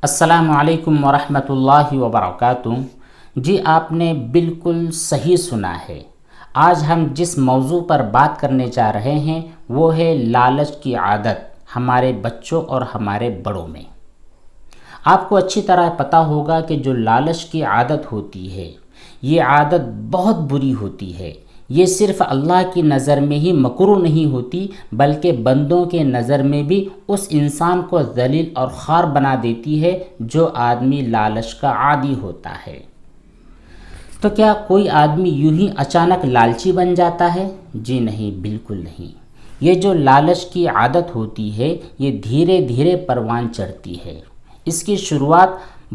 السلام علیکم ورحمۃ اللہ وبرکاتہ۔ جی آپ نے بالکل صحیح سنا ہے۔ آج ہم جس موضوع پر بات کرنے جا رہے ہیں وہ ہے لالچ کی عادت ہمارے بچوں اور ہمارے بڑوں میں۔ آپ کو اچھی طرح پتہ ہوگا کہ جو لالچ کی عادت ہوتی ہے یہ عادت بہت بری ہوتی ہے۔ یہ صرف اللہ کی نظر میں ہی مکروہ نہیں ہوتی بلکہ بندوں کے نظر میں بھی اس انسان کو ذلیل اور خوار بنا دیتی ہے جو آدمی لالچ کا عادی ہوتا ہے۔ تو کیا کوئی آدمی یوں ہی اچانک لالچی بن جاتا ہے؟ جی نہیں، بالکل نہیں۔ یہ جو لالچ کی عادت ہوتی ہے یہ دھیرے دھیرے پروان چڑھتی ہے۔ اس کی شروعات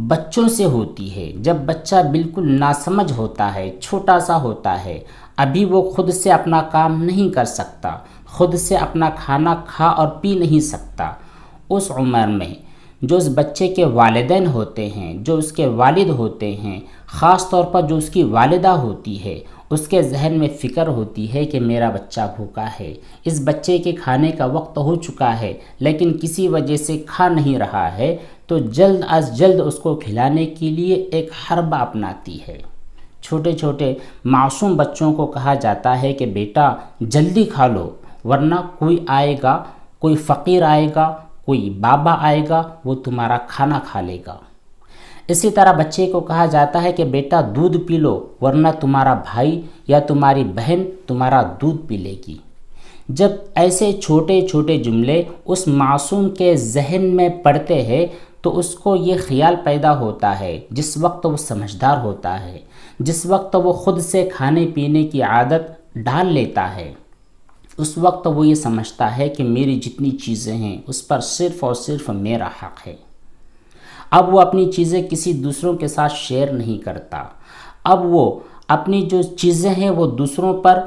بچوں سے ہوتی ہے۔ جب بچہ بالکل ناسمجھ ہوتا ہے، چھوٹا سا ہوتا ہے، ابھی وہ خود سے اپنا کام نہیں کر سکتا، خود سے اپنا کھانا کھا اور پی نہیں سکتا، اس عمر میں جو اس بچے کے والدین ہوتے ہیں، جو اس کے والد ہوتے ہیں، خاص طور پر جو اس کی والدہ ہوتی ہے، اس کے ذہن میں فکر ہوتی ہے کہ میرا بچہ بھوکا ہے، اس بچے کے کھانے کا وقت ہو چکا ہے لیکن کسی وجہ سے کھا نہیں رہا ہے، تو جلد از جلد اس کو کھلانے کے لیے ایک حربہ اپناتی ہے۔ چھوٹے چھوٹے معصوم بچوں کو کہا جاتا ہے کہ بیٹا جلدی کھا لو ورنہ کوئی آئے گا، کوئی فقیر آئے گا، کوئی بابا آئے گا، وہ تمہارا کھانا کھا لے گا۔ اسی طرح بچے کو کہا جاتا ہے کہ بیٹا دودھ پی لو ورنہ تمہارا بھائی یا تمہاری بہن تمہارا دودھ پی لے گی۔ جب ایسے چھوٹے چھوٹے جملے اس معصوم کے ذہن میں پڑتے ہیں تو اس کو یہ خیال پیدا ہوتا ہے، جس وقت وہ سمجھدار ہوتا ہے، جس وقت وہ خود سے کھانے پینے کی عادت ڈال لیتا ہے، اس وقت وہ یہ سمجھتا ہے کہ میری جتنی چیزیں ہیں اس پر صرف اور صرف میرا حق ہے۔ اب وہ اپنی چیزیں کسی دوسروں کے ساتھ شیئر نہیں کرتا، اب وہ اپنی جو چیزیں ہیں وہ دوسروں پر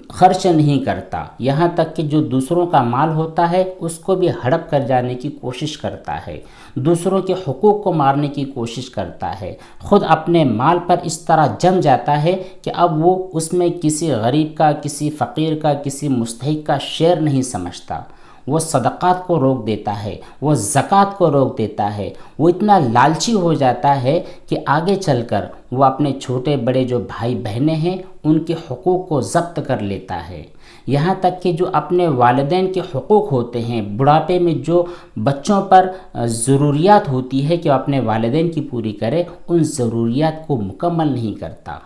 خرچ نہیں کرتا، یہاں تک کہ جو دوسروں کا مال ہوتا ہے اس کو بھی ہڑپ کر جانے کی کوشش کرتا ہے، دوسروں کے حقوق کو مارنے کی کوشش کرتا ہے، خود اپنے مال پر اس طرح جم جاتا ہے کہ اب وہ اس میں کسی غریب کا، کسی فقیر کا، کسی مستحق کا شیئر نہیں سمجھتا۔ وہ صدقات کو روک دیتا ہے، وہ زکوٰۃ کو روک دیتا ہے، وہ اتنا لالچی ہو جاتا ہے کہ آگے چل کر وہ اپنے چھوٹے بڑے جو بھائی بہنیں ہیں ان کے حقوق کو ضبط کر لیتا ہے، یہاں تک کہ جو اپنے والدین کے حقوق ہوتے ہیں، بڑھاپے میں جو بچوں پر ضروریات ہوتی ہے کہ وہ اپنے والدین کی پوری کرے، ان ضروریات کو مکمل نہیں کرتا،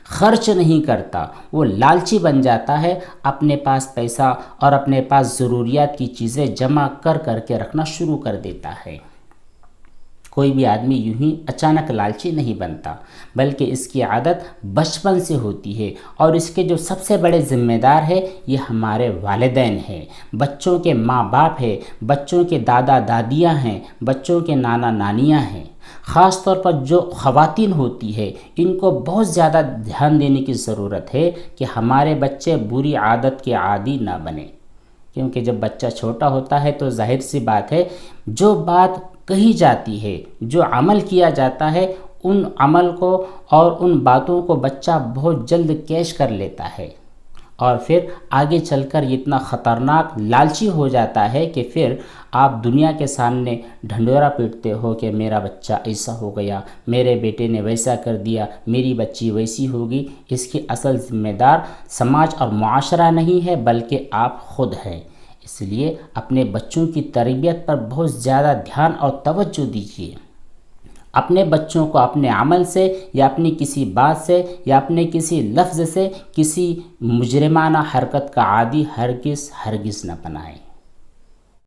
خرچ نہیں کرتا، وہ لالچی بن جاتا ہے، اپنے پاس پیسہ اور اپنے پاس ضروریات کی چیزیں جمع کر کر کے رکھنا شروع کر دیتا ہے۔ کوئی بھی آدمی یوں ہی اچانک لالچی نہیں بنتا بلکہ اس کی عادت بچپن سے ہوتی ہے، اور اس کے جو سب سے بڑے ذمہ دار ہے یہ ہمارے والدین ہیں، بچوں کے ماں باپ ہیں، بچوں کے دادا دادیاں ہیں، بچوں کے نانا نانیاں ہیں۔ خاص طور پر جو خواتین ہوتی ہے ان کو بہت زیادہ دھیان دینے کی ضرورت ہے کہ ہمارے بچے بری عادت کے عادی نہ بنیں، کیونکہ جب بچہ چھوٹا ہوتا ہے تو ظاہر سی بات ہے جو بات کہی جاتی ہے، جو عمل کیا جاتا ہے، ان عمل کو اور ان باتوں کو بچہ بہت جلد کیچ کر لیتا ہے، اور پھر آگے چل کر یہ اتنا خطرناک لالچی ہو جاتا ہے کہ پھر آپ دنیا کے سامنے ڈھنڈورا پیٹتے ہو کہ میرا بچہ ایسا ہو گیا، میرے بیٹے نے ویسا کر دیا، میری بچی ویسی ہوگی۔ اس کی اصل ذمہ دار سماج اور معاشرہ نہیں ہے بلکہ آپ خود ہیں۔ اس لیے اپنے بچوں کی تربیت پر بہت زیادہ دھیان اور توجہ دیجیے۔ اپنے بچوں کو اپنے عمل سے یا اپنی کسی بات سے یا اپنے کسی لفظ سے کسی مجرمانہ حرکت کا عادی ہرگز ہرگز نہ بنائیں۔